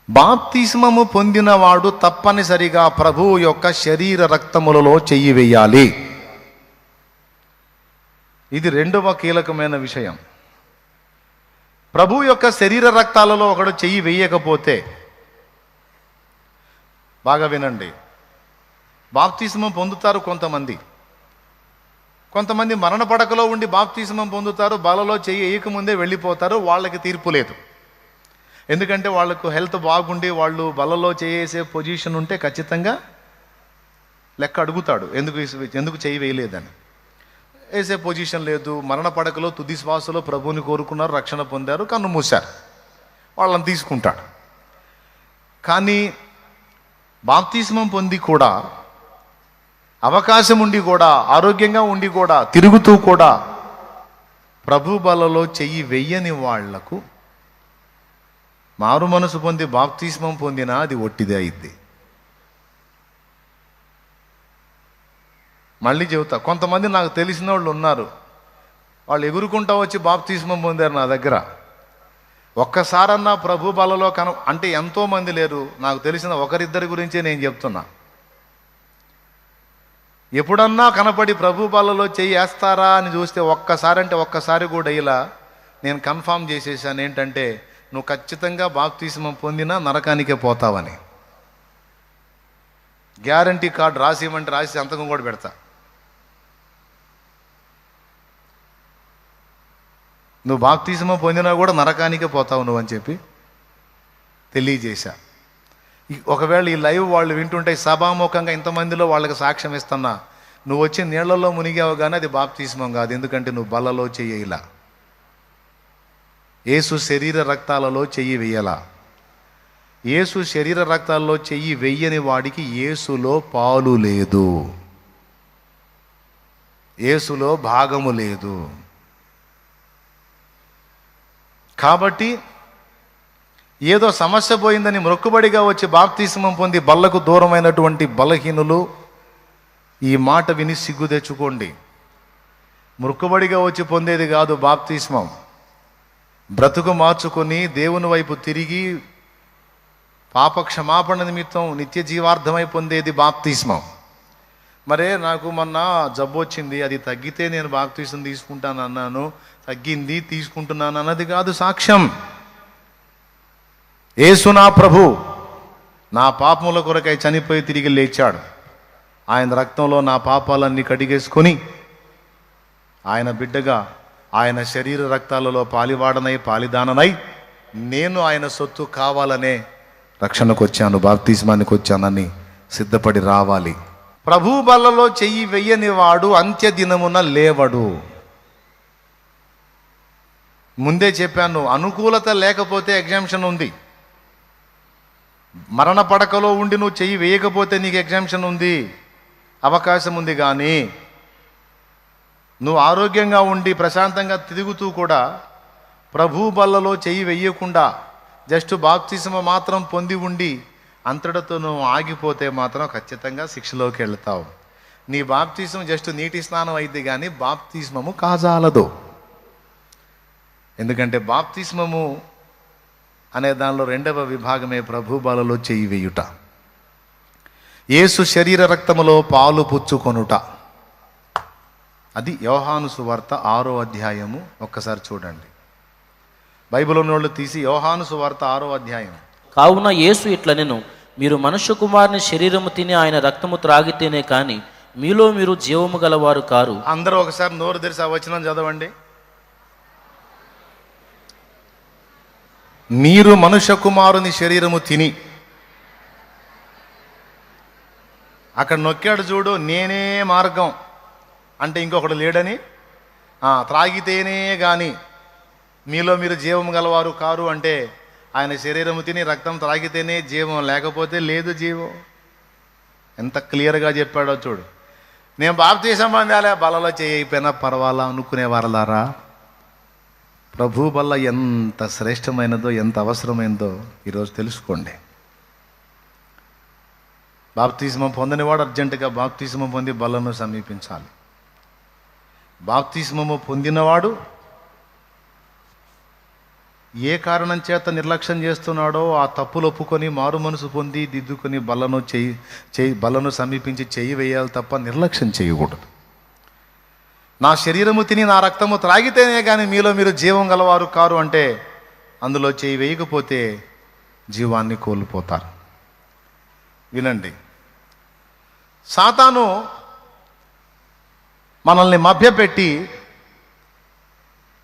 బాప్తిస్మము పొందినవాడు తప్పనిసరిగా ప్రభువు యొక్క శరీర రక్తములలో చెయ్యి వేయాలి. ఇది రెండవ కీలకమైన విషయం. ప్రభువు యొక్క శరీర రక్తాలలో ఒకడు చెయ్యి వేయకపోతే, బాగా వినండి, బాప్తిస్మం పొందుతారు కొంతమంది మరణ పడకలో ఉండి బాప్తిస్మం పొందుతారు, బలలో చెయ్యి వేయకముందే వెళ్ళిపోతారు. వాళ్ళకి తీర్పు లేదు. ఎందుకంటే వాళ్ళకు హెల్త్ బాగుండి వాళ్ళు బలలో చేసే పొజిషన్ ఉంటే ఖచ్చితంగా లెక్క అడుగుతాడు, ఎందుకు చెయ్యి వేయలేదని. వేసే పొజిషన్ లేదు, మరణ పడకలో తుది శ్వాసలో ప్రభువుని కోరుకున్నారు, రక్షణ పొందారు, కన్ను మూశారు, వాళ్ళని తీసుకుంటాడు. కానీ బాప్తిస్మం పొంది కూడా, అవకాశం ఉండి కూడా, ఆరోగ్యంగా ఉండి కూడా, తిరుగుతూ కూడా ప్రభు బలలో చెయ్యి వెయ్యని వాళ్లకు మారు మనసు పొంది బాప్తిస్మం పొందినా అది ఒట్టిదే అయింది. మళ్ళీ చెబుతా, కొంతమంది నాకు తెలిసిన వాళ్ళు ఉన్నారు, వాళ్ళు ఎగురుకుంటా వచ్చి బాప్తిస్మం పొందారు నా దగ్గర. ఒక్కసారన్నా ప్రభు బలలో అంటే ఎంతోమంది లేరు, నాకు తెలిసిన ఒకరిద్దరి గురించే నేను చెప్తున్నా. ఎప్పుడన్నా కనపడి ప్రభు బలలో చెయ్యి వేస్తారా అని చూస్తే ఒక్కసారి కూడా ఇలా నేను కన్ఫామ్ చేసేసాను ఏంటంటే, నువ్వు ఖచ్చితంగా బాప్తిస్మం పొందినా నరకానికే పోతావని. గ్యారంటీ కార్డు రాసి ఇవ్వమంటే రాసి సంతకం కూడా పెడతా. నువ్వు బాప్తిస్మం పొందినా కూడా నరకానికే పోతావు నువ్వు అని చెప్పి తెలియజేశా. ఒకవేళ ఈ లైవ్ వాళ్ళు వింటుంటే సభాముఖంగా ఇంతమందిలో వాళ్ళకి సాక్ష్యం ఇస్తున్నా, నువ్వు వచ్చి నీళ్లలో మునిగావు కానీ అది బాప్తిస్మం కాదు, ఎందుకంటే నువ్వు బలలో చెయ్యలా. యేసు శరీర రక్తాలలో చెయ్యి వెయ్యలా. యేసు శరీర రక్తాలలో చెయ్యి వెయ్యని వాడికి యేసులో పాలు లేదు, యేసులో భాగము లేదు. కాబట్టి ఏదో సమస్య పోయిందని మొక్కుబడిగా వచ్చి బాప్తిస్మం పొంది బల్లకు దూరమైనటువంటి బలహీనులు ఈ మాట విని సిగ్గు తెచ్చుకోండి. మొక్కుబడిగా వచ్చి పొందేది కాదు బాప్తిస్మం. బ్రతుకు మార్చుకొని దేవుని వైపు తిరిగి పాప క్షమాపణ నిమిత్తం నిత్య జీవార్థమై పొందేది బాప్తిస్మం. మరే నాకు మొన్న జబ్బు వచ్చింది, అది తగ్గితే నేను బాప్తిస్మం తీసుకుంటాను అన్నాను, తగ్గింది తీసుకుంటున్నాను అన్నది కాదు సాక్ష్యం. యేసు నా ప్రభు, నా పాపముల కొరకై చనిపోయి తిరిగి లేచాడు. ఆయన రక్తంలో నా పాపాలన్నీ కడిగేసుకొని ఆయన బిడ్డగా ఆయన శరీర రక్తాలలో పాలివాడనై పాలిదాననై నేను ఆయన సొత్తు కావాలనే రక్షణకు వచ్చాను, బాప్తిస్మానికి వచ్చానని సిద్ధపడి రావాలి. ప్రభు బలలో చెయ్యి వెయ్యని వాడు అంత్య దినమున లేవడు. ముందే చెప్పాను, అనుకూలత లేకపోతే ఎగ్జామ్షన్ ఉంది. మరణ పడకలో ఉండి నువ్వు చెయ్యి వేయకపోతే నీకు ఎగ్జామ్షన్ ఉంది, అవకాశం ఉంది. కానీ నువ్వు ఆరోగ్యంగా ఉండి ప్రశాంతంగా తిరుగుతూ కూడా ప్రభు బల్లలో చెయ్యి వెయ్యకుండా జస్ట్ బాప్తిస్మ మాత్రం పొంది ఉండి అంతటితో నువ్వు ఆగిపోతే మాత్రం ఖచ్చితంగా శిక్షలోకి వెళ్తావు. నీ బాప్తిస్మ జస్ట్ నీటి స్నానం అయింది కానీ బాప్తిస్మము కాజాలదు. ఎందుకంటే బాప్తిస్మము అనే దానిలో రెండవ విభాగమే ప్రభు బలలో చెయ్యి వేయుట, యేసు శరీర రక్తములో పాలు పుచ్చుకొనుట. అది యోహాను సువార్త 6వ అధ్యాయము. ఒక్కసారి చూడండి, బైబిల్ ఉన్నోళ్ళు తీసి యోహాను సువార్త 6వ అధ్యాయం. కావున యేసు ఇట్లనెను, మీరు మనుష్య కుమారుని శరీరము తిని ఆయన రక్తము త్రాగితేనే కానీ మీలో మీరు జీవము గలవారు కారు. అందరూ ఒకసారి నోరు తెరిచి ఆ వచనం చదవండి. మీరు మనుష్య కుమారుని శరీరము తిని, అక్కడ నొక్కాడు చూడు, నేనే మార్గం అంటే ఇంకొకడు లేడని, త్రాగితేనే కానీ మీలో మీరు జీవం గలవారు కారు అంటే ఆయన శరీరము తిని రక్తం త్రాగితేనే జీవం, లేకపోతే లేదు జీవం. ఎంత క్లియర్గా చెప్పాడో చూడు. నేను బాప్తిసం పొందాలే, బలలో చేయకపోయినా పర్వాలా అనుకునే వారలారా, ప్రభు బల్ల ఎంత శ్రేష్టమైనదో ఎంత అవసరమైనదో ఈరోజు తెలుసుకోండి. బాప్తిస్మం పొందనివాడు అర్జెంటుగా బాప్తిస్మం పొంది బలను సమీపించాలి. బాప్తిస్మము పొందినవాడు ఏ కారణం చేత నిర్లక్ష్యం చేస్తున్నాడో ఆ తప్పులు ఒప్పుకొని మారు మనసు పొంది దిద్దుకొని బలను సమీపించి చెయ్యి వేయాలి తప్ప నిర్లక్ష్యం చేయకూడదు. నా శరీరము తిని నా రక్తము త్రాగితేనే కానీ మీలో మీరు జీవం గలవారు కారు అంటే అందులో చెయ్యి వేయకపోతే జీవాన్ని కోల్పోతారు. వినండి, సాతాను మనల్ని మభ్యపెట్టి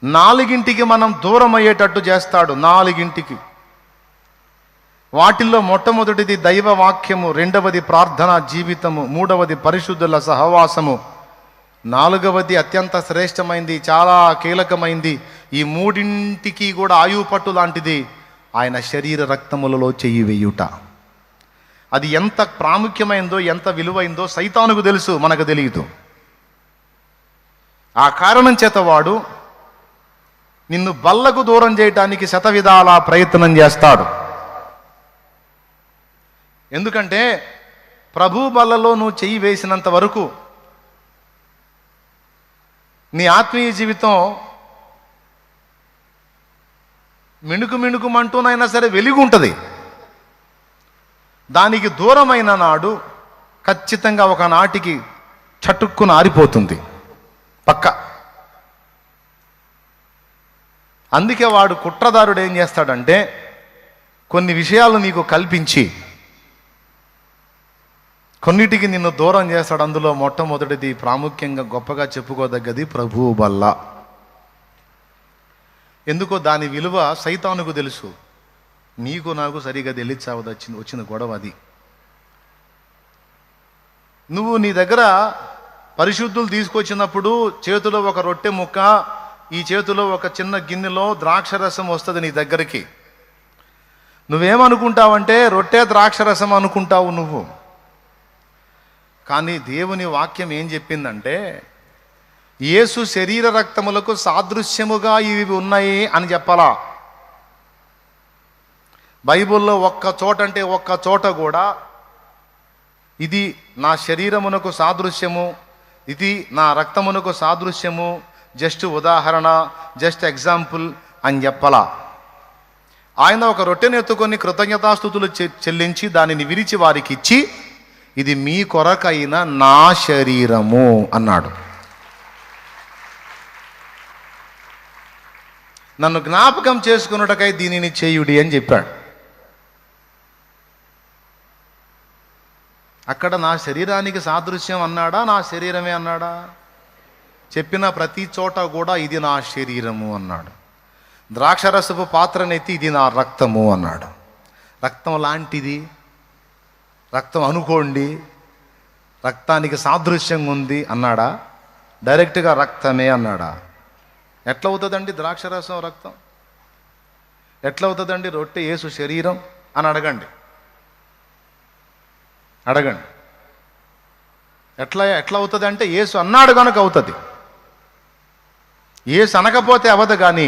4 మనం దూరం అయ్యేటట్టు చేస్తాడు. 4 వాటిల్లో మొట్టమొదటిది దైవ వాక్యము, 2వది ప్రార్థనా జీవితము, 3వది పరిశుద్ధుల సహవాసము, 4వది అత్యంత శ్రేష్టమైంది, చాలా కీలకమైంది. ఈ 3 కూడా ఆయువు పట్టు లాంటిది ఆయన శరీర రక్తములలో చెయ్యి వేయుట. అది ఎంత ప్రాముఖ్యమైందో ఎంత విలువైందో సైతానుకు తెలుసు, మనకు తెలియదు. ఆ కారణం చేత వాడు నిన్ను బల్లకు దూరం చేయటానికి శతవిధాల ప్రయత్నం చేస్తాడు. ఎందుకంటే ప్రభు బల్లలో నువ్వు చెయ్యి వేసినంత వరకు నీ ఆత్మీయ జీవితం మిణుకుమంటూనైనా సరే వెలిగి ఉంటుంది. దానికి దూరమైన నాడు ఖచ్చితంగా ఒకనాటికి చటుక్కున ఆరిపోతుంది పక్క. అందుకే వాడు కుట్రదారుడు ఏం చేస్తాడంటే కొన్ని విషయాలు నీకు కల్పించి కొన్నిటికి నిన్ను దూరం చేస్తాడు. అందులో మొట్టమొదటిది ప్రాముఖ్యంగా గొప్పగా చెప్పుకోదగ్గది ప్రభువు బల్ల. ఎందుకో దాని విలువ సైతానుకు తెలుసు, నీకు నాకు సరిగా తెలియచావదు. వచ్చిన గొడవ అది. నువ్వు నీ దగ్గర పరిశుద్ధులు తీసుకొచ్చినప్పుడు చేతిలో ఒక రొట్టె ముక్క, ఈ చేతిలో ఒక చిన్న గిన్నెలో ద్రాక్షరసం వస్తుంది నీ దగ్గరికి. నువ్వేమనుకుంటావంటే రొట్టె ద్రాక్షరసం అనుకుంటావు నువ్వు. కానీ దేవుని వాక్యం ఏం చెప్పిందంటే యేసు శరీర రక్తములకు సాదృశ్యముగా ఇవి ఉన్నాయి అని చెప్పాలా. బైబిల్లో ఒక్క చోట కూడా ఇది నా శరీరమునకు సాదృశ్యము, ఇది నా రక్తమునకు సాదృశ్యము, జస్ట్ ఉదాహరణ, జస్ట్ ఎగ్జాంపుల్ అని చెప్పాలా. ఆయన ఒక రొట్టెను ఎత్తుకొని కృతజ్ఞతాస్తుతులు చెల్లించి దానిని విరిచి వారికి ఇచ్చి ఇది మీ కొరకైన నా శరీరము అన్నాడు. నన్ను జ్ఞాపకం చేసుకున్నటకై దీనిని చేయుడి అని చెప్పాడు. అక్కడ నా శరీరానికి సాదృశ్యం అన్నాడా, నా శరీరమే అన్నాడా? చెప్పిన ప్రతి చోట కూడా ఇది నా శరీరము అన్నాడు. ద్రాక్షరసపు పాత్రనెత్తి ఇది నా రక్తము అన్నాడు. రక్తం లాంటిది, రక్తం అనుకోండి, రక్తానికి సాదృశ్యంగా ఉంది అన్నాడా? డైరెక్ట్గా రక్తమే అన్నాడా? ఎట్లా అవుతుందండి ద్రాక్షరసం రక్తం? ఎట్లా అవుతుందండి రొట్టె యేసు శరీరం అని అడగండి. ఎట్లా అవుతుంది అంటే యేసు అన్నాడు కనుక అవుతుంది. యేసు అనకపోతే అవదు, కానీ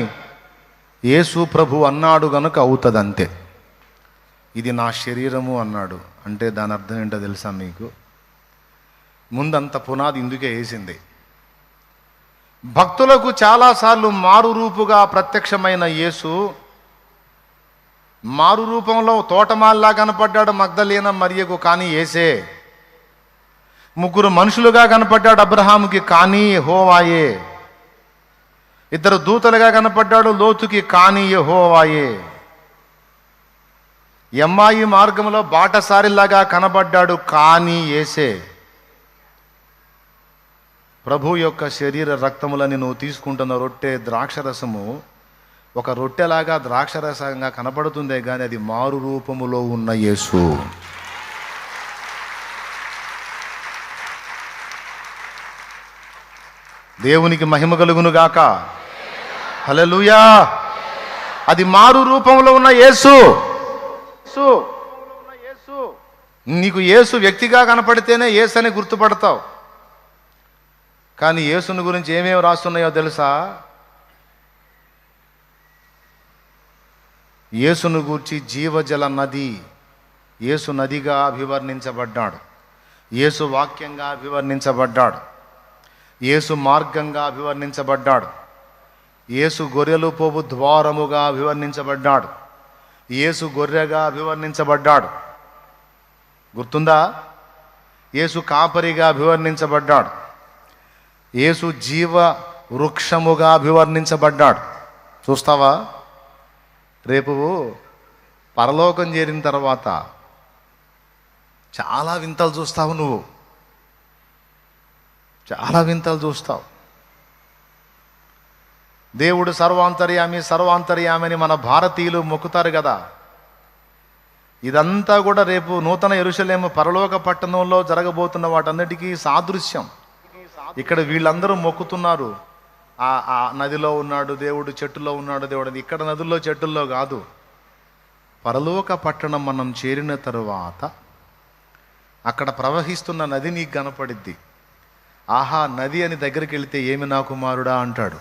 యేసు ప్రభు అన్నాడు కనుక అవుతుంది అంతే. ఇది నా శరీరము అన్నాడు అంటే దాని అర్థం ఏంటో తెలుసా మీకు? ముందంత పునాది ఇందుకే వేసింది. భక్తులకు చాలాసార్లు మారు రూపుగా ప్రత్యక్షమైన యేసు మారు రూపంలో తోటమాల్లా కనపడ్డాడు మగ్దలేన మరియకు, కానీ యేసే. 3 మనుషులుగా కనపడ్డాడు అబ్రహాముకి, కానీ యెహోవాయే. 2 దూతలుగా కనపడ్డాడు లోతుకి, కానీ యెహోవాయే. ఎమ్మాయి మార్గంలో బాటసారిలాగా కనబడ్డాడు, కానీ యేసే. ప్రభు యొక్క శరీర రక్తములని నువ్వు తీసుకుంటున్న రొట్టె ద్రాక్షరసము ఒక రొట్టెలాగా ద్రాక్షరసంగా కనపడుతుందే కానీ అది మారు రూపములో ఉన్న యేసు. దేవునికి మహిమ కలుగును గాక. హల్లెలూయా. అది మారు రూపంలో ఉన్న యేసు. నీకు యేసు వ్యక్తిగా కనపడితేనే యేసు అని గుర్తుపడతావు. కానీ యేసుని గురించి ఏమేమి రాస్తున్నాయో తెలుసా? యేసును గూర్చి జీవజల నది, యేసు నదిగా అభివర్ణించబడ్డాడు, యేసు వాక్యంగా అభివర్ణించబడ్డాడు, యేసు మార్గంగా అభివర్ణించబడ్డాడు, యేసు గొర్రెలు పోవు ద్వారముగా అభివర్ణించబడ్డాడు. యేసు గొర్రెగా అభివర్ణించబడ్డాడు. గుర్తుందా? యేసు కాపరిగా అభివర్ణించబడ్డాడు. యేసు జీవ వృక్షముగా అభివర్ణించబడ్డాడు. చూస్తావా? రేపు పరలోకం చేరిన తర్వాత చాలా వింతలు చూస్తావు. నువ్వు చాలా వింతలు చూస్తావు. దేవుడు సర్వాంతర్యామి సర్వాంతర్యామి అని మన భారతీయులు మొక్కుతారు కదా. ఇదంతా కూడా రేపు నూతన యెరూషలేము పరలోక పట్టణంలో జరగబోతున్న వాటన్నిటికీ సాదృశ్యం. ఇక్కడ వీళ్ళందరూ మొక్కుతున్నారు, ఆ నదిలో ఉన్నాడు దేవుడు, చెట్టులో ఉన్నాడు దేవుడు. ఇక్కడ నదుల్లో చెట్టుల్లో కాదు. పరలోక పట్టణం మనం చేరిన తరువాత అక్కడ ప్రవహిస్తున్న నది నీకు కనపడిద్ది. ఆహా, నది అని దగ్గరికి వెళితే ఏమి నా కుమారుడా అంటాడు.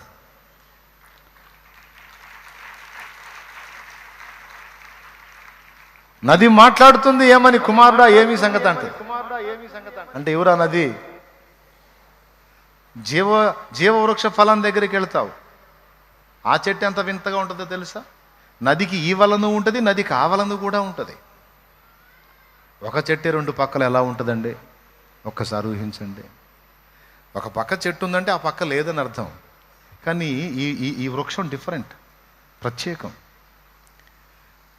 నది మాట్లాడుతుంది ఏమని, కుమారుడా ఏమి సంగతి అంటే. అంటే ఎవరా నది? జీవవృక్ష ఫలం దగ్గరికి వెళ్తావు. ఆ చెట్టు ఎంత వింతగా ఉంటుందో తెలుసా? నదికి ఈ వలను ఉంటుంది, నదికి ఆ వలను కూడా ఉంటుంది. ఒక చెట్టే రెండు పక్కలు ఎలా ఉంటుందండి? ఒక్కసారి ఊహించండి. ఒక పక్క చెట్టు ఉందంటే ఆ పక్క లేదని అర్థం. కానీ ఈ వృక్షం డిఫరెంట్, ప్రత్యేకం.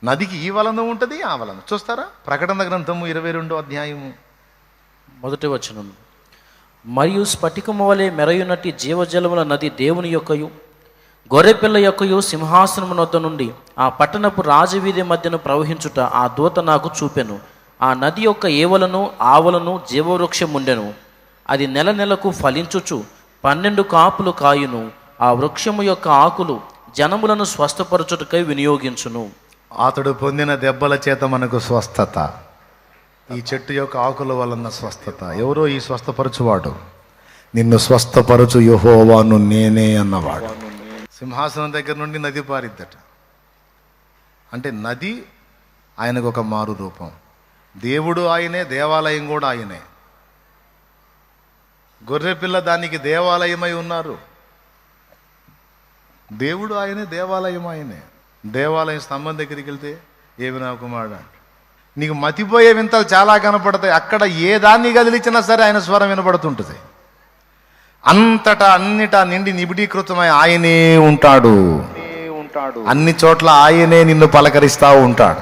నదికి ఈ వలను ఉంటుంది, ఆ వలను. చూస్తారా? ప్రకటన గ్రంథము 22వ అధ్యాయము 1వ వచనం. మరియు స్ఫటికము వలె మెరయునట్టి జీవజలముల నది దేవుని యొక్కయు గొర్రెపిల్ల యొక్కయు సింహాసనము నొద్ద నుండి ఆ పట్టణపు రాజవీధి మధ్యను ప్రవహించుట ఆ దూత నాకు చూపెను. ఆ నది యొక్క ఏవలను ఆవలను జీవవృక్షముండెను. అది నెల నెలకు ఫలించుచు 12 కాపులు కాయును. ఆ వృక్షము యొక్క ఆకులు జనములను స్వస్థపరచుటకై వినియోగించును. అతడు పొందిన దెబ్బల చేత మనకు స్వస్థత. ఈ చెట్టు యొక్క ఆకుల వలన స్వస్థత. ఎవరో ఈ స్వస్థపరచువాడు? నిన్ను స్వస్థపరచు యెహోవాను నేనే అన్నవాడు. సింహాసనం దగ్గర నుండి నది పారిద్దట. అంటే నది ఆయనకు ఒక మారు రూపం. దేవుడు ఆయనే, దేవాలయం కూడా ఆయనే. గొర్రెపిల్ల దానికి దేవాలయమై ఉన్నారు. దేవుడు ఆయనే, దేవాలయం ఆయనే. దేవాలయం స్తంభం దగ్గరికి వెళ్తే ఏమి నా కుమారుడు అంట. నీకు మతిపోయే వింతలు చాలా కనపడతాయి. అక్కడ ఏ దాన్ని కదిలించినా సరే ఆయన స్వరం వినపడుతుంటుంది. అంతటా అన్నిటా నిండి నిబిడీకృతమై ఆయనే ఉంటాడు. అన్ని చోట్ల ఆయనే నిన్ను పలకరిస్తూ ఉంటాడు.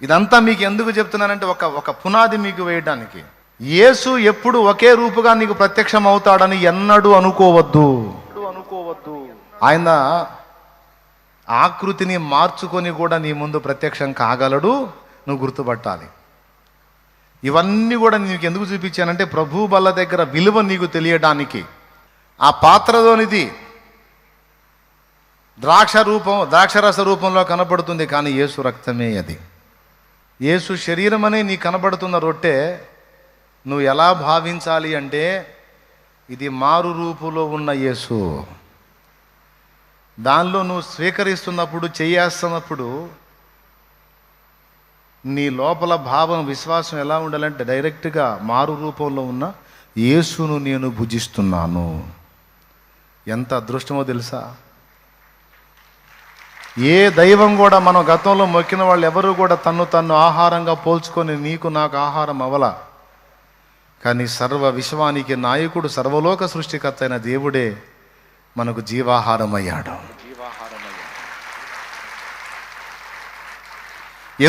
ఇదంతా మీకు ఎందుకు చెప్తున్నానంటే ఒక పునాది మీకు వేయడానికి. యేసు ఎప్పుడు ఒకే రూపుగా నీకు ప్రత్యక్షం అవుతాడని ఎన్నడూ అనుకోవద్దు. ఆయన ఆకృతిని మార్చుకొని కూడా నీ ముందు ప్రత్యక్షం కాగలడు. నువ్వు గుర్తుపట్టాలి. ఇవన్నీ కూడా నీకు ఎందుకు చూపించానంటే ప్రభు బల్ల దగ్గర విలువ నీకు తెలియడానికి. ఆ పాత్రలోనిది ద్రాక్షరస రూపంలో కనపడుతుంది, కానీ యేసు రక్తమే అది. యేసు శరీరం అనే నీ కనబడుతున్న రొట్టె నువ్వు ఎలా భావించాలి అంటే ఇది మారు రూపులో ఉన్న యేసు. దానిలో నువ్వు స్వీకరిస్తున్నప్పుడు, చేయేస్తున్నప్పుడు నీ లోపల భావం, విశ్వాసం ఎలా ఉండాలంటే డైరెక్ట్గా మారు రూపంలో ఉన్న యేసును నేను భుజిస్తున్నాను. ఎంత అదృష్టమో తెలుసా? ఏ దైవం కూడా మనం గతంలో మొక్కిన వాళ్ళు ఎవరు కూడా తన్ను ఆహారంగా పోల్చుకొని నీకు నాకు ఆహారం అవల. కానీ సర్వ విశ్వానికి నాయకుడు, సర్వలోక సృష్టికర్త అయిన దేవుడే మనకు జీవాహారం అయ్యాడు.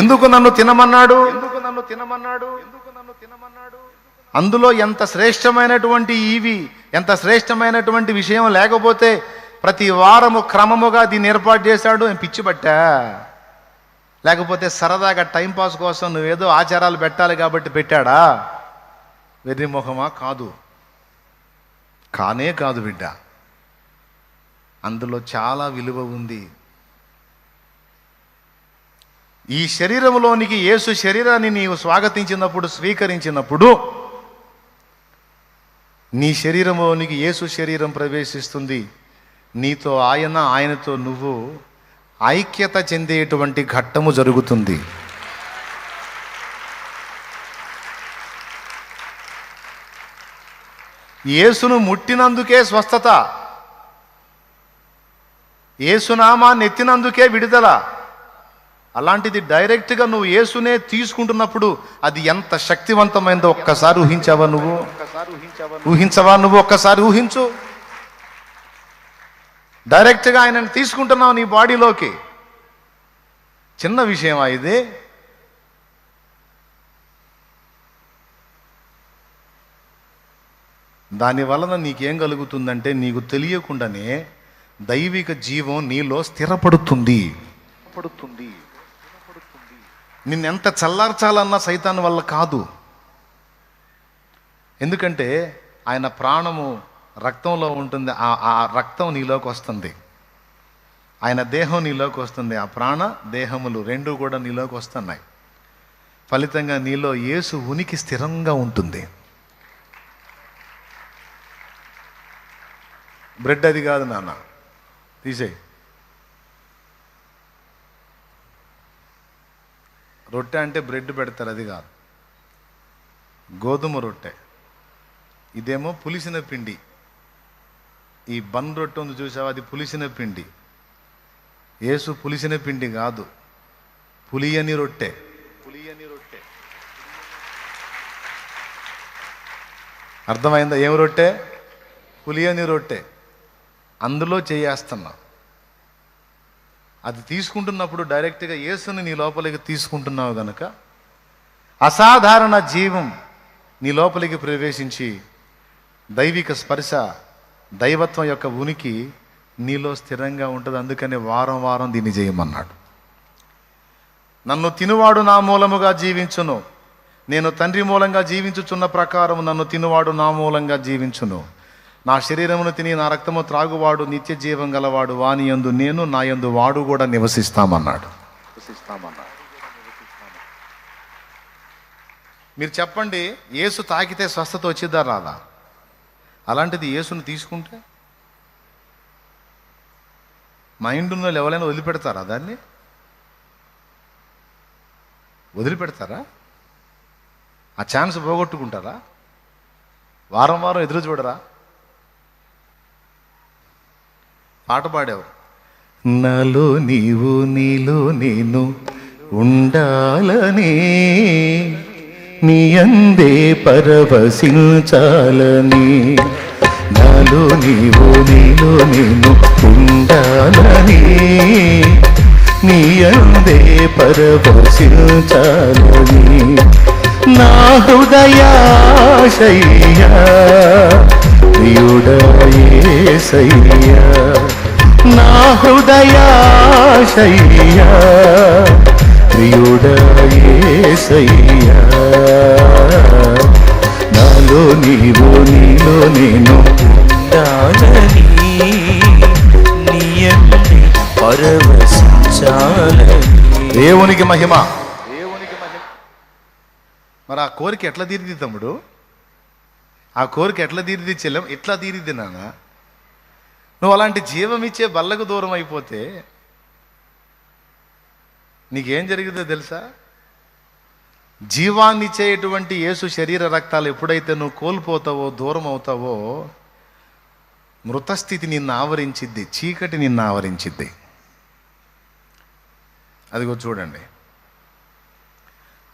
ఎందుకు నన్ను తినమన్నాడు? అందులో ఎంత శ్రేష్టమైనటువంటి విషయం లేకపోతే ప్రతి వారము క్రమముగా దీన్ని ఏర్పాటు చేశాడు. పిచ్చి పట్టా? లేకపోతే సరదాగా టైంపాస్ కోసం నువ్వేదో ఆచారాలు పెట్టాలి కాబట్టి పెట్టాడా? వెర్రిమొహమా? కాదు, కానే కాదు బిడ్డ. అందులో చాలా విలువ ఉంది. ఈ శరీరంలోనికి యేసు శరీరాన్ని నీవు స్వాగతించినప్పుడు, స్వీకరించినప్పుడు నీ శరీరంలోనికి యేసు శరీరం ప్రవేశిస్తుంది. నీతో ఆయన, ఆయనతో నువ్వు ఐక్యత చెందేటువంటి ఘట్టము జరుగుతుంది. యేసును ముట్టినందుకే స్వస్థత. యేసునామాన్ని ఎత్తినందుకే విడుదల. అలాంటిది డైరెక్ట్గా నువ్వు యేసునే తీసుకుంటున్నప్పుడు అది ఎంత శక్తివంతమైందో ఒక్కసారి ఊహించవా నువ్వు ఒక్కసారి ఊహించు. డైరెక్ట్గా ఆయనను తీసుకుంటున్నావు నీ బాడీలోకి. చిన్న విషయమా ఇది? దాని వలన నీకేం కలుగుతుందంటే నీకు తెలియకుండానే దైవిక జీవం నీలో స్థిరపడుతుంది. నిన్నెంత చల్లార్చాలన్నా సైతాన్ వల్ల కాదు. ఎందుకంటే ఆయన ప్రాణము రక్తంలో ఉంటుంది. ఆ రక్తం నీలోకి వస్తుంది, ఆయన దేహం నీలోకి వస్తుంది, ఆ ప్రాణ దేహములు రెండు కూడా నీలోకి వస్తున్నాయి. ఫలితంగా నీలో యేసు ఉనికి స్థిరంగా ఉంటుంది. బ్రెడ్ అది కాదు నాన్న, తీసేయి. రొట్టె అంటే బ్రెడ్ పెడతారు, అది కాదు. గోధుమ రొట్టె. ఇదేమో పులిసిన పిండి. ఈ బన్ రొట్టె ఉంది చూసావా, అది పులిసిన పిండి. యేసు పులిసిన పిండి కాదు, పులియని రొట్టె. అర్థమైందా? ఏం రొట్టె? పులియని రొట్టె. అందులో చేయేస్తున్నా. అది తీసుకుంటున్నప్పుడు డైరెక్ట్గా యేసుని నీ లోపలికి తీసుకుంటున్నావు గనక అసాధారణ జీవం నీ లోపలికి ప్రవేశించి దైవిక స్పర్శ, దైవత్వం యొక్క ఉనికి నీలో స్థిరంగా ఉంటుంది. అందుకని వారం వారం దీన్ని చేయమన్నాడు. నన్ను తినువాడు నా మూలముగా జీవించును, నేను తండ్రి మూలంగా జీవించుచున్న ప్రకారం నన్ను తినువాడు నా మూలంగా జీవించును. నా శరీరమును తిని నా రక్తము త్రాగువాడు నిత్య జీవం గలవాడు, వాని యందు నేను, నా యందు వాడు కూడా నివసిస్తామన్నాడు. మీరు చెప్పండి, యేసు తాకితే స్వస్థత వచ్చిద్దా రాదా? అలాంటిది యేసుని తీసుకుంటే మైండ్ ఉన్న వాళ్ళు ఎవరైనా వదిలిపెడతారా? దాన్ని వదిలిపెడతారా? ఆ ఛాన్స్ పోగొట్టుకుంటారా? వారం వారం ఎదురు చూడరా? పాట పాడావు, నాలో నీవు నీలో నేను ఉండాలని, నీ అందే పరవశించాలని. నాలో నీవు నీలో నేను ఉండాలని, నీ అందే పరవశించాలని. నా హృదయాశయ్యా ప్రియుడా యేసయ్యా, నా హృదయాశయ్యా ప్రియుడా యేసయ్యా. నాలో నీవు నీలో నేను ఉండాలని, నీ యందే పరవశించాలని. దేవునికి మహిమ. మరి ఆ కోరిక ఎట్లా తీరిది తమ్ముడు? ఆ కోరిక ఎట్లా తీరిది చెల్లెం? ఎట్లా తీరిది నాన్న? నువ్వు అలాంటి జీవం ఇచ్చే బల్లకు దూరం అయిపోతే నీకేం జరిగిందో తెలుసా? జీవాన్ని ఇచ్చేటువంటి యేసు శరీర రక్తాలు ఎప్పుడైతే నువ్వు కోల్పోతావో, దూరం అవుతావో, మృతస్థితి నిన్ను ఆవరించిద్ది, చీకటి నిన్ను ఆవరించిద్ది. అదిగో చూడండి.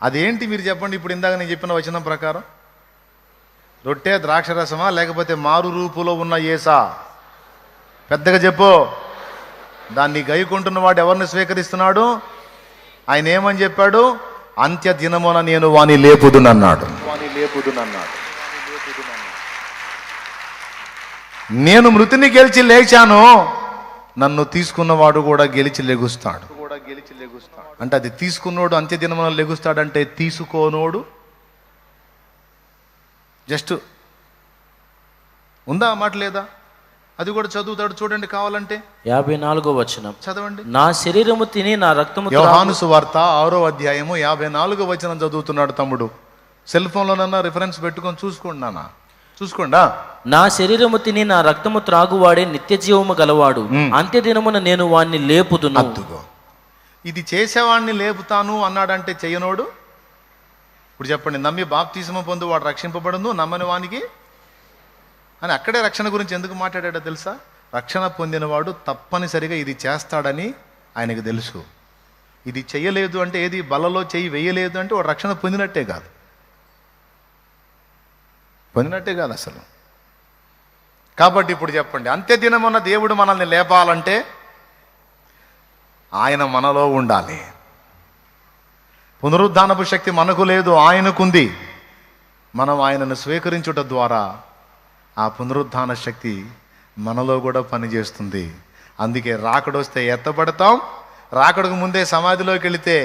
అదేంటి మీరు చెప్పండి. ఇప్పుడు ఇందాక నేను చెప్పిన వచనం ప్రకారం రొట్టె ద్రాక్షరసమా లేకపోతే మారు రూపులో ఉన్న యేసా? పెద్దగా చెప్పు. దాన్ని గైకుంటున్న వాడు ఎవరిని స్వీకరిస్తున్నాడు? ఆయన ఏమని చెప్పాడు? అంత్య దినమున నేను వాని లేపుదునన్నాడు. నేను మృతిని గెలిచి లేచాను, నన్ను తీసుకున్నవాడు కూడా గెలిచి లెగుస్తాడు. అంటే అది తీసుకున్నోడు అంత్య దినమున లెగుస్తాడంటే తీసుకోనోడు జస్ట్ ఉందా మాట లేదా? అది కూడా చదువుతాడు చూడండి కావాలంటే. 54వ వచనం చదవండి. నా శరీరము తిని నా రక్తము. యోహాను సువార్త 6వ అధ్యాయము 54వ వచనం చదువుతున్నాడు తమ్ముడు. సెల్ ఫోన్లోనన్నా రిఫరెన్స్ పెట్టుకొని చూసుకోండి నాన్న, చూసుకోండా. నా శరీరము తిని నా రక్తము త్రాగువాడే నిత్య జీవము గలవాడు, అంత్య దినమున నేను వాణ్ణి లేపుదును. ఇది చేసేవాడిని లేపుతాను అన్నాడంటే చెయ్యనోడు. ఇప్పుడు చెప్పండి, నమ్మి బాప్తిస్మం పొందు వాడు రక్షింపబడును, నమ్మని వానికి అని అక్కడే రక్షణ గురించి ఎందుకు మాట్లాడాడో తెలుసా? రక్షణ పొందినవాడు తప్పనిసరిగా ఇది చేస్తాడని ఆయనకు తెలుసు. ఇది చెయ్యలేదు అంటే, ఏది బలలో చెయ్యి వేయలేదు అంటే వాడు రక్షణ పొందినట్టే కాదు అసలు. కాబట్టి ఇప్పుడు చెప్పండి, అంత్యదినమున దేవుడు మనల్ని లేపాలంటే ఆయన మనలో ఉండాలి. పునరుద్ధానపు శక్తి మనకు లేదు, ఆయనకుంది. మనం ఆయనను స్వీకరించుట ద్వారా ఆ పునరుద్ధాన శక్తి మనలో కూడా పనిచేస్తుంది. అందుకే రాకడొస్తే ఎత్తబడతాం, రాకడకు ముందే సమాధిలోకి వెళితే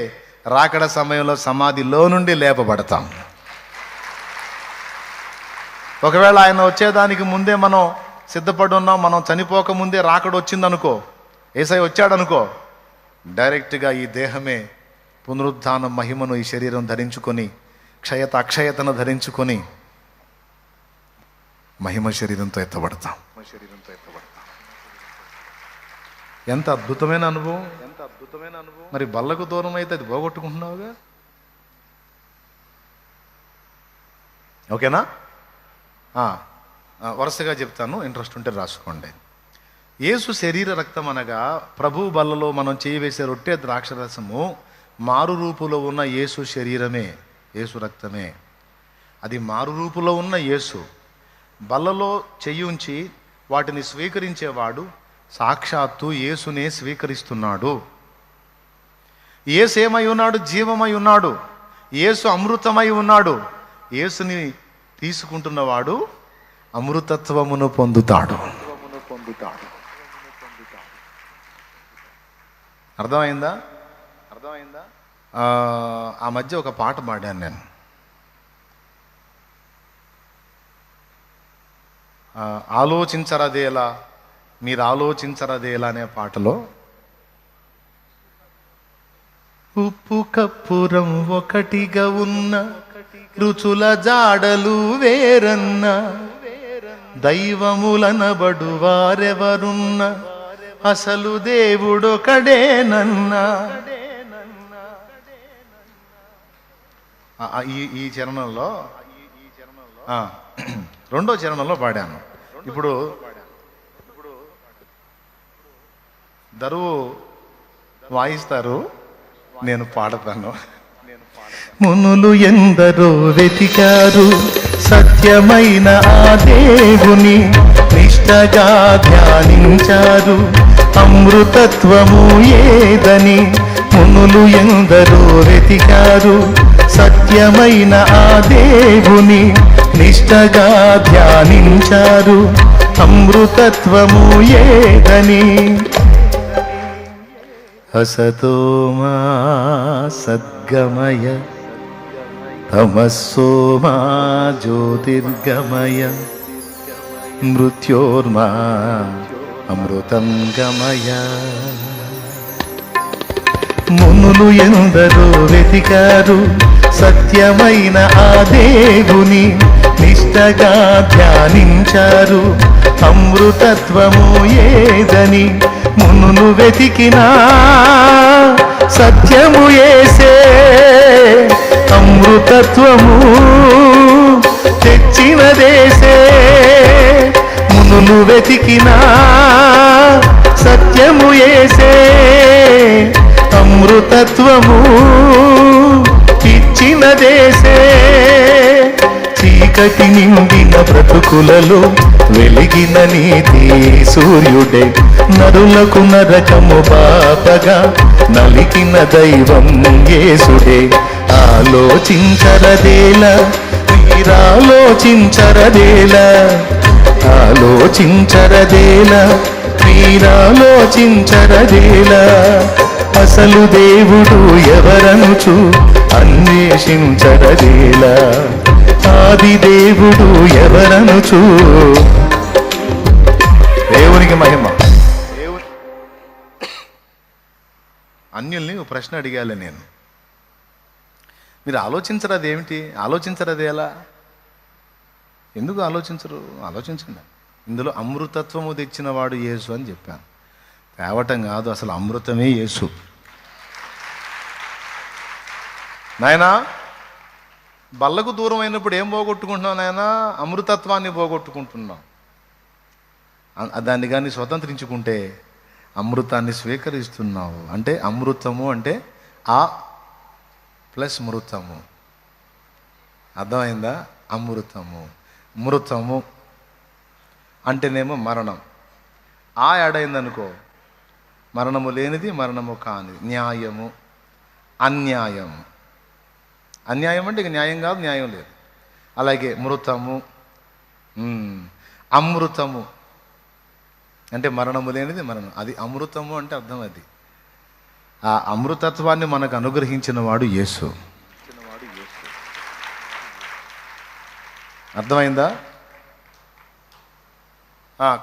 రాకడ సమయంలో సమాధిలో నుండి లేపబడతాం. ఒకవేళ ఆయన వచ్చేదానికి ముందే మనం సిద్ధపడి ఉన్నాం, మనం చనిపోక ముందే రాకడ వచ్చిందనుకో, యేసయ్య వచ్చాడనుకో, డైరెక్ట్గా ఈ దేహమే పునరుద్ధాన మహిమను ఈ శరీరం ధరించుకొని, అక్షయతను ధరించుకొని మహిమ శరీరంతో ఎత్తబడతాం. ఎంత అద్భుతమైన అనుభవం. మరి బల్లకు దూరం అయితే అది పోగొట్టుకుంటున్నావుగా. ఓకేనా? వరుసగా చెప్తాను, ఇంట్రెస్ట్ ఉంటే రాసుకోండి. యేసు శరీర రక్తం అనగా ప్రభు బల్లలో మనం చేయవేసే రొట్టె ద్రాక్షరసము మారు రూపులో ఉన్న యేసు శరీరమే, యేసు రక్తమే. అది మారు రూపులో ఉన్న యేసు. బల్లలో చెయ్యుంచి వాటిని స్వీకరించేవాడు సాక్షాత్తు యేసునే స్వీకరిస్తున్నాడు. యేసు ఏమై ఉన్నాడు? జీవమై ఉన్నాడు. యేసు అమృతమై ఉన్నాడు. యేసుని తీసుకుంటున్నవాడు అమృతత్వమును పొందుతాడు. అర్థమైందా? ఆ మధ్య ఒక పాట పాడాను నేను. ఆలోచించరదేలా, మీరు ఆలోచించరదేలా అనే పాటలో ఉప్పు కప్పురం ఒకటిగా ఉన్న రుచుల జాడలు వేరన్న, దైవములనబడు వారెవరున్న అసలు దేవుడొకడేనన్నా. ఈ చరణంలో రెండో చరణంలో పాడాను. ఇప్పుడు దరువు వాయిస్తారు, నేను పాడతాను. మునులు ఎందరో వెతికారు సత్యమైన ఆ దేవుని, నిష్టగా ధ్యానించారు అమృతత్వము ఏదని. మునులు ఎందరో వెతికారు సత్యమైన ఆ దేవుని, నిష్టగా ధ్యానించారు అమృతత్వము ఏదని. అసతోమా సద్గమయ తమస్సోమా జ్యోతిర్గమయ మృత్యోర్మా అమృతం గమయ. మునులు ఎందరో వెతికారు సత్యమైన ఆ దేవుని, నిష్టగా ధ్యానించారు అమృతత్వము ఏదని. మునులు వెతికినా సత్యము యేసే, అమృతత్వము తెచ్చిన దేశే. మునులు వెతికినా సత్యము యేసే, అమృతత్వము ఇచ్చిన దేశే. చీకటి నిండిన బ్రతుకులలో వెలిగిన నీతి సూర్యుడే, నరులకు నరకము పాపగా నలికిన దైవం యేసుడే. ఆలోచించరదేలా, మీరాలోచించరదేలా, ఆలోచించరదేలా, మీరాలోచించరదేలా. అసలు దేవుడు ఎవరనుచు అన్వేషించరదేలా, ఆది దేవుడు ఎవరనుచు. దేవునికి మహిమ. అన్యుల్ని ఒక ప్రశ్న అడిగాలి నేను, మీరు ఆలోచించరదేమిటి? ఆలోచించరదేలా? ఎందుకు ఆలోచించరు? ఆలోచించండి. ఇందులో అమృతత్వము తెచ్చిన వాడు యేసు అని చెప్పాను. తేవటం కాదు, అసలు అమృతమే యేసు. నాయనా, బల్లకు దూరం అయినప్పుడు ఏం పోగొట్టుకుంటున్నావు నాయనా? అమృతత్వాన్ని పోగొట్టుకుంటున్నావు. దాన్ని కానీ స్వతంత్రించుకుంటే అమృతాన్ని స్వీకరిస్తున్నావు. అంటే అమృతము అంటే ఆ ప్లస్ మృతము. అర్థమైందా? అమృతము. మృతము అంటేనేమో మరణం. ఆ యాడైందనుకో మరణము లేనిది, మరణము కానిది. న్యాయము, అన్యాయము. అన్యాయం అంటే ఇక న్యాయం కాదు, న్యాయం లేదు. అలాగే మృతము, అమృతము అంటే మరణము లేనిది, మరణం. అది అమృతము అంటే అర్థం అది. ఆ అమృతత్వాన్ని మనకు అనుగ్రహించిన వాడు యేసు. అర్థమైందా?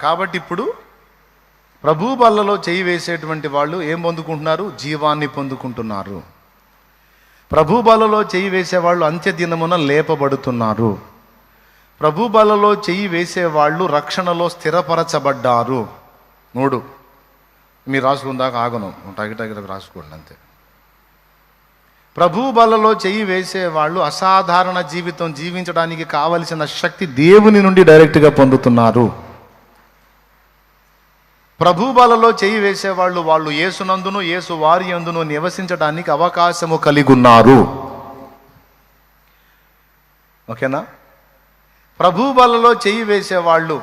కాబట్టి ఇప్పుడు ప్రభు బల్లలో చేయి వేసేటువంటి వాళ్ళు ఏం పొందుకుంటున్నారు? జీవాన్ని పొందుకుంటున్నారు. ప్రభు బల్లలో చేయి వేసేవాళ్ళు అంత్యదినమున లేపబడుతున్నారు. ప్రభు బల్లలో చేయి వేసేవాళ్ళు రక్షణలో స్థిరపరచబడ్డారు. 3 మీరు రాసుకుందాక ఆగను, టగిటగిరకు రాసుకోండి అంతే. ప్రభు బల్లలో చేయి వేసేవాళ్ళు అసాధారణ జీవితం జీవించడానికి కావలసిన శక్తి దేవుని నుండి డైరెక్ట్గా పొందుతున్నారు. ప్రభు బలలో చేయి వేసేవాళ్ళు వాళ్ళు యేసునందును యేసు వారి యందును నివసించడానికి అవకాశము కలిగి ఉన్నారు. ఓకేనా? ప్రభు బలలో చేయి వేసేవాళ్ళు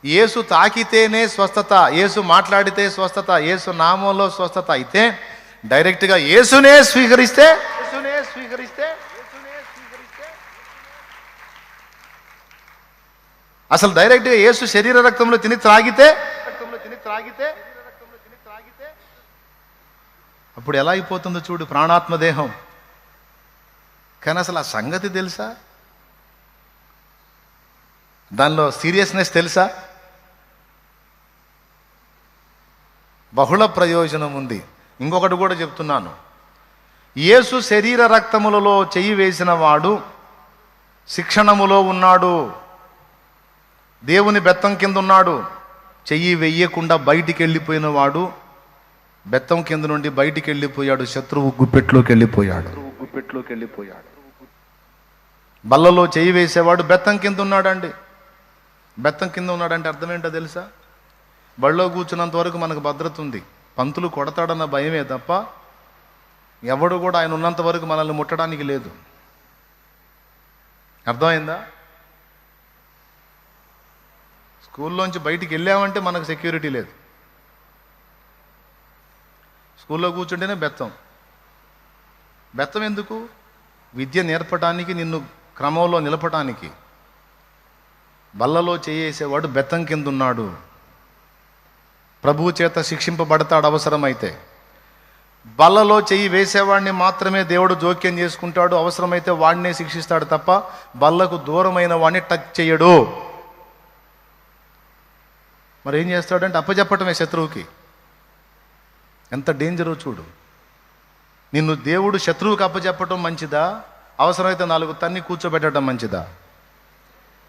యేసు తాకితేనే స్వస్థత, యేసు మాట్లాడితే స్వస్థత, యేసు నామంలో స్వస్థత అయితే డైరెక్ట్గా యేసునే స్వీకరిస్తే అసలు డైరెక్ట్గా యేసు శరీర రక్తంలో తిని త్రాగితే అప్పుడు ఎలా అయిపోతుందో చూడు, ప్రాణాత్మ దేహం. కానీ అసలు ఆ సంగతి తెలుసా? దానిలో సీరియస్నెస్ తెలుసా? బహుళ ప్రయోజనం ఉంది. ఇంకొకటి కూడా చెప్తున్నాను. యేసు శరీర రక్తములలో చెయ్యి వేసిన వాడు శిక్షణములో ఉన్నాడు, దేవుని బెత్తం కింద ఉన్నాడు. చెయ్యి వెయ్యకుండా బయటికి వెళ్ళిపోయిన వాడు బెత్తం కింద నుండి బయటికి వెళ్ళిపోయాడు, శత్రువు గుప్పెట్లోకి వెళ్ళిపోయాడు. బల్లలో చెయ్యి వేసేవాడు బెత్తం కింద ఉన్నాడండి. బెత్తం కింద ఉన్నాడంటే అర్థం ఏంటో తెలుసా? బళ్ళో కూర్చున్నంత వరకు మనకు భద్రత ఉంది. పంతులు కొడతాడన్న భయమే తప్ప ఎవడు కూడా ఆయన ఉన్నంత వరకు మనల్ని ముట్టడానికి లేదు. అర్థమైందా? స్కూల్లోంచి బయటికి వెళ్ళామంటే మనకు సెక్యూరిటీ లేదు. స్కూల్లో కూర్చుంటేనే బెత్తం. బెత్తం ఎందుకు? విద్య నేర్పడానికి, నిన్ను క్రమంలో నిలపటానికి. బల్లలో చేయేసేవాడు బెత్తం కింద ఉన్నాడు. ప్రభువు చేత శిక్షింపబడతాడు అవసరమైతే. బల్లలో చెయ్యి వేసేవాడిని మాత్రమే దేవుడు జోక్యం చేసుకుంటాడు, అవసరమైతే వాడినే శిక్షిస్తాడు తప్ప బల్లకు దూరమైన వాడిని టచ్ చేయడు. మరి ఏం చేస్తాడంటే అప్పచెప్పటమే శత్రువుకి. ఎంత డేంజరో చూడు. నిన్ను దేవుడు శత్రువుకి అప్పచెప్పటం మంచిదా, అవసరమైతే 4 తన్ని కూర్చోబెట్టడం మంచిదా?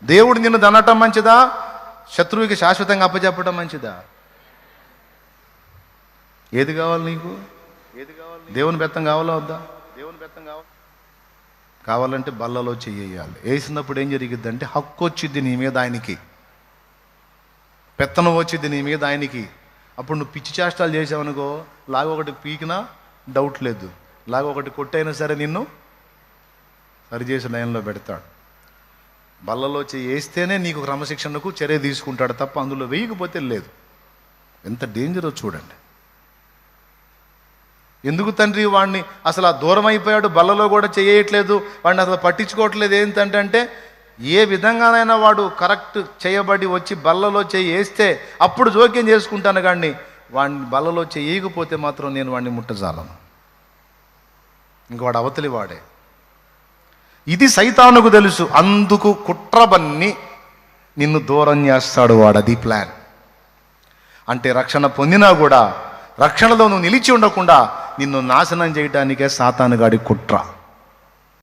దేవుడు నిన్ను దనటం మంచిదా, శత్రువుకి శాశ్వతంగా అప్పచెప్పటం మంచిదా? ఏది కావాలి నీకు? దేవుని బెత్తం కావాలా వద్దా? కావాలంటే బల్లలో చెయ్యాలి. వేసినప్పుడు ఏం జరిగిద్దంటే హక్కు వచ్చింది నీ మీద ఆయనకి, పెత్తనం వచ్చింది నీ మీద ఆయనకి. అప్పుడు నువ్వు పిచ్చి చేష్టాలు చేసావనుకో, ఒకటి పీకినా డౌట్ లేదు, ఒకటి కొట్టైనా సరే నిన్ను సరిచేసి లైన్లో పెడతాడు. బల్లలో వేస్తేనే నీకు క్రమశిక్షణకు చర్య తీసుకుంటాడు తప్ప అందులో వేయకపోతే లేదు. ఎంత డేంజరో చూడండి. ఎందుకు తండ్రి వాడిని అసలు ఆ దూరం అయిపోయాడు, బల్లలో కూడా చేయట్లేదు, వాడిని అసలు పట్టించుకోవట్లేదు ఏంటంటే ఏ విధంగానైనా వాడు కరెక్ట్ చేయబడి వచ్చి బల్లలో వేస్తే అప్పుడు జోక్యం చేసుకుంటాను. కానీ వాడిని బల్లలో చేయకపోతే మాత్రం నేను వాడిని ముట్టజాలను. ఇంక వాడు అవతలి వాడే. ఇది సైతానుకు తెలుసు, అందుకు కుట్రబన్ని నిన్ను దూరం చేస్తాడు వాడు. అది ప్లాన్. అంటే రక్షణ పొందినా కూడా రక్షణలో నువ్వు నిలిచి ఉండకుండా నిన్ను నాశనం చేయడానికే సాతానుగాడి కుట్ర.